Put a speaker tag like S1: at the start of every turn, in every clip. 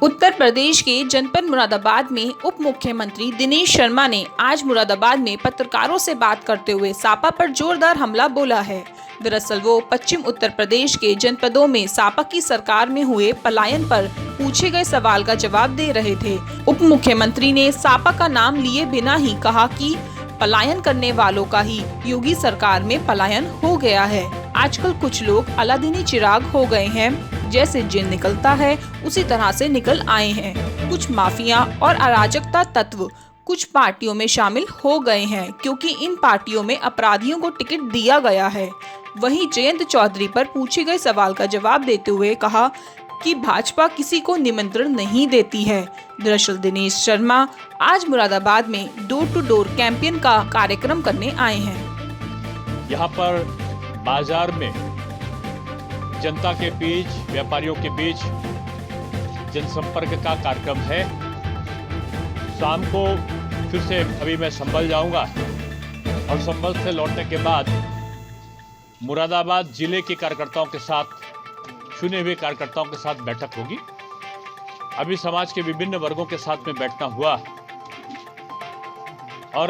S1: उत्तर प्रदेश के जनपद मुरादाबाद में उप मुख्यमंत्री दिनेश शर्मा ने आज मुरादाबाद में पत्रकारों से बात करते हुए सपा पर जोरदार हमला बोला है। दरअसल वो पश्चिम उत्तर प्रदेश के जनपदों में सपा की सरकार में हुए पलायन पर पूछे गए सवाल का जवाब दे रहे थे। उप मुख्यमंत्री ने सपा का नाम लिए बिना ही कहा कि पलायन करने वालों का ही योगी सरकार में पलायन हो गया है। आजकल कुछ लोग अलादीनी चिराग हो गए हैं, जैसे जिन निकलता है उसी तरह से निकल आए हैं। कुछ माफिया और अराजकता तत्व कुछ पार्टियों में शामिल हो गए हैं, क्योंकि इन पार्टियों में अपराधियों को टिकट दिया गया है। वहीं जयंत चौधरी पर पूछे गए सवाल का जवाब देते हुए कहा कि भाजपा किसी को निमंत्रण नहीं देती है। दरअसल दिनेश शर्मा आज मुरादाबाद में डोर टू डोर कैंपेन का कार्यक्रम करने आए हैं।
S2: यहाँ पर बाजार में जनता के बीच, व्यापारियों के बीच जनसंपर्क का कार्यक्रम है। शाम को फिर से अभी मैं संभल जाऊंगा और संभल से लौटने के बाद मुरादाबाद जिले के कार्यकर्ताओं के साथ, चुने हुए कार्यकर्ताओं के साथ बैठक होगी। अभी समाज के विभिन्न वर्गों के साथ में बैठना हुआ और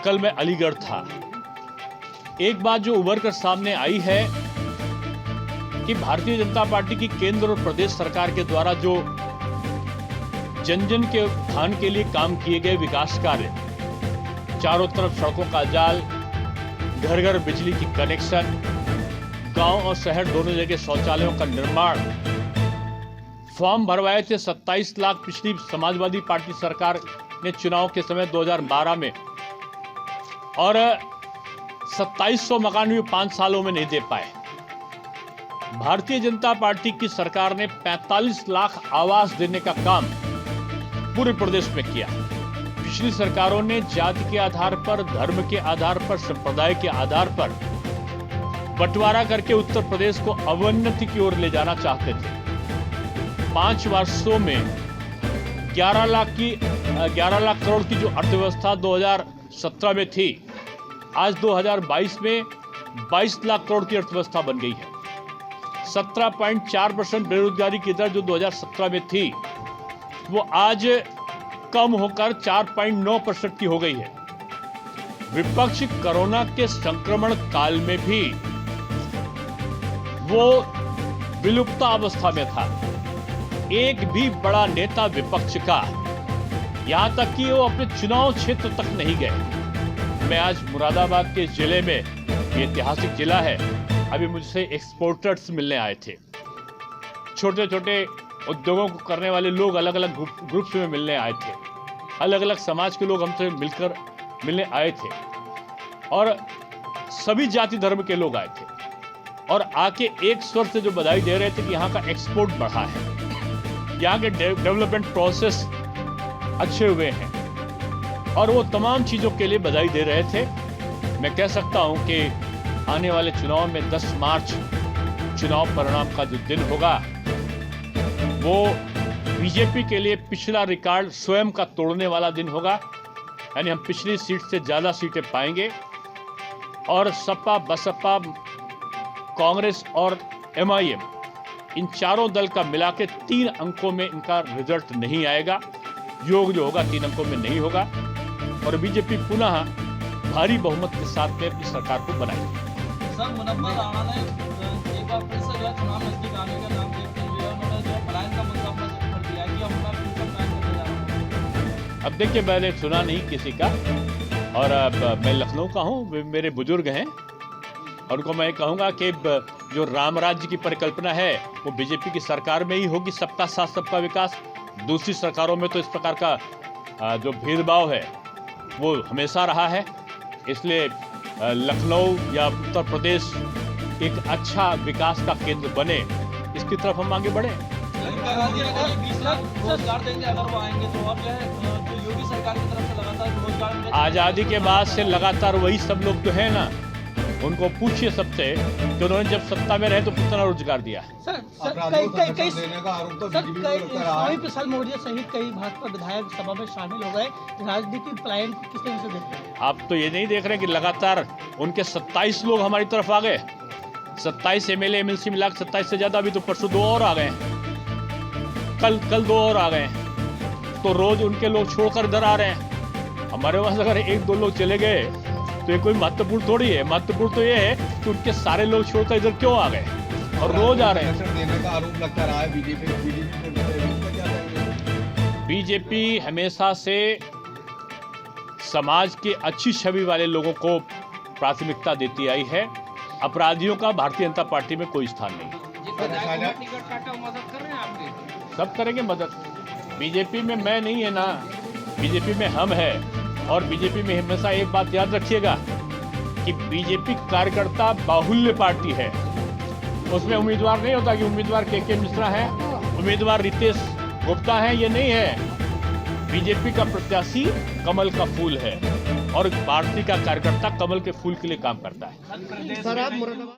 S2: कल मैं अलीगढ़ था। एक बात जो उभर कर सामने आई है कि भारतीय जनता पार्टी की केंद्र और प्रदेश सरकार के द्वारा जो जन जन के उत्थान के लिए काम किए गए विकास कार्य, चारों तरफ सड़कों का जाल, घर घर बिजली की कनेक्शन, गांव और शहर दोनों जगह शौचालयों का निर्माण, फॉर्म भरवाए थे 27 लाख पिछली समाजवादी पार्टी सरकार ने चुनाव के समय 2012 में, और 2700 मकान भी 5 सालों में नहीं दे पाए। भारतीय जनता पार्टी की सरकार ने 45 लाख आवास देने का काम पूरे प्रदेश में किया। पिछली सरकारों ने जाति के आधार पर, धर्म के आधार पर, संप्रदाय के आधार पर बंटवारा करके उत्तर प्रदेश को अवनति की ओर ले जाना चाहते थे। 5 वर्षों में 11 लाख करोड़ की जो अर्थव्यवस्था 2017 में थी, आज 2022 में 22 लाख करोड़ की अर्थव्यवस्था बन गई है। 17.4% बेरोजगारी की दर जो 2017 में थी, वो आज कम होकर 4.9% की हो गई है। विपक्ष कोरोना के संक्रमण काल में भी वो विलुप्त अवस्था में था। एक भी बड़ा नेता विपक्ष का, यहां तक कि वो अपने चुनाव क्षेत्र तक नहीं गए। मैं आज मुरादाबाद के जिले में, ये ऐतिहासिक जिला है, अभी मुझसे एक्सपोर्टर्स मिलने आए थे। छोटे छोटे उद्योगों को करने वाले लोग अलग अलग ग्रुप्स में मिलने आए थे। अलग अलग समाज के लोग हमसे मिलकर मिलने आए थे और सभी जाति धर्म के लोग आए थे और आके एक स्वर से जो बधाई दे रहे थे कि यहाँ का एक्सपोर्ट बढ़ा है, यहाँ के डेवलपमेंट प्रोसेस अच्छे हुए हैं, और वो तमाम चीज़ों के लिए बधाई दे रहे थे। मैं कह सकता हूँ कि आने वाले चुनाव में 10 मार्च चुनाव परिणाम का जो दिन होगा, वो बीजेपी के लिए पिछला रिकॉर्ड स्वयं का तोड़ने वाला दिन होगा। यानी हम पिछली सीट से ज़्यादा सीटें पाएंगे और सपा, बसपा, कांग्रेस और MIM, इन चारों दल का मिला के 3 अंकों में इनका रिजल्ट नहीं आएगा। योग जो होगा 3 अंकों में नहीं होगा और बीजेपी पुनः भारी बहुमत के साथ में अपनी सरकार को बनाएगी।
S3: सर, मुनव्वर राणा ने एक बार फिर से चुनाव नजदीक आने का नाम देखते हुए उन्होंने पलायन का मुद्दा अपना कर दिया कि हम अपना फ्यूचर प्लान करने जा रहे हैं।
S2: अब देखिए, मैंने सुना नहीं किसी का, और मैं लखनऊ का हूँ, मेरे बुजुर्ग हैं, और उनको मैं कहूँगा कि जो राम राज्य की परिकल्पना है वो बीजेपी की सरकार में ही होगी, सबका साथ सबका विकास। दूसरी सरकारों में तो इस प्रकार का जो भेदभाव है वो हमेशा रहा है। इसलिए लखनऊ या उत्तर प्रदेश एक अच्छा विकास का केंद्र बने, इसकी तरफ हम आगे बढ़े।
S3: रोजगार देंगे अगर वो आएंगे तो, और जो है जो योगी सरकार की तरफ से लगातार रोजगार,
S2: आज़ादी के बाद से लगातार वही सब लोग जो है ना, उनको पूछिए सबसे कि उन्होंने जब सत्ता में रहे तो कितना रोजगार दिया।
S3: कई स्वामी प्रसाद मौर्य सहित कई भाजपा विधायक सभा में शामिल हो गए। राजनीतिक पलायन को किस तरह से देखते हैं
S2: आप? तो ये नहीं देख रहे कि लगातार उनके 27 लोग हमारी तरफ आ गए। 27 MLA MLC मिलाकर 27 से ज्यादा, अभी तो परसों 2 और आ गए हैं। कल 2 और आ गए हैं, तो रोज उनके लोग छोड़कर इधर आ रहे हैं। हमारे पास अगर 1-2 लोग चले गए तो ये कोई महत्वपूर्ण थोड़ी है। महत्वपूर्ण तो ये है कि उनके सारे लोग छोड़कर इधर क्यों आ गए और रोज आ रहे हैं।
S4: आरक्षण देने का आरोप लगता रहा है
S2: बीजेपी हमेशा से समाज की अच्छी छवि वाले लोगों को प्राथमिकता देती आई है। अपराधियों का भारतीय जनता पार्टी में कोई स्थान नहीं। सब करेंगे मदद। बीजेपी में मैं नहीं है ना, बीजेपी में हम है। और बीजेपी में हमेशा एक बात याद रखिएगा कि बीजेपी कार्यकर्ता बाहुल्य पार्टी है। उसमें उम्मीदवार नहीं होता कि उम्मीदवार के मिश्रा है, उम्मीदवार रितेश गुप्ता है, ये नहीं है। बीजेपी का प्रत्याशी कमल का फूल है और पार्टी का कार्यकर्ता कमल के फूल के लिए काम करता है।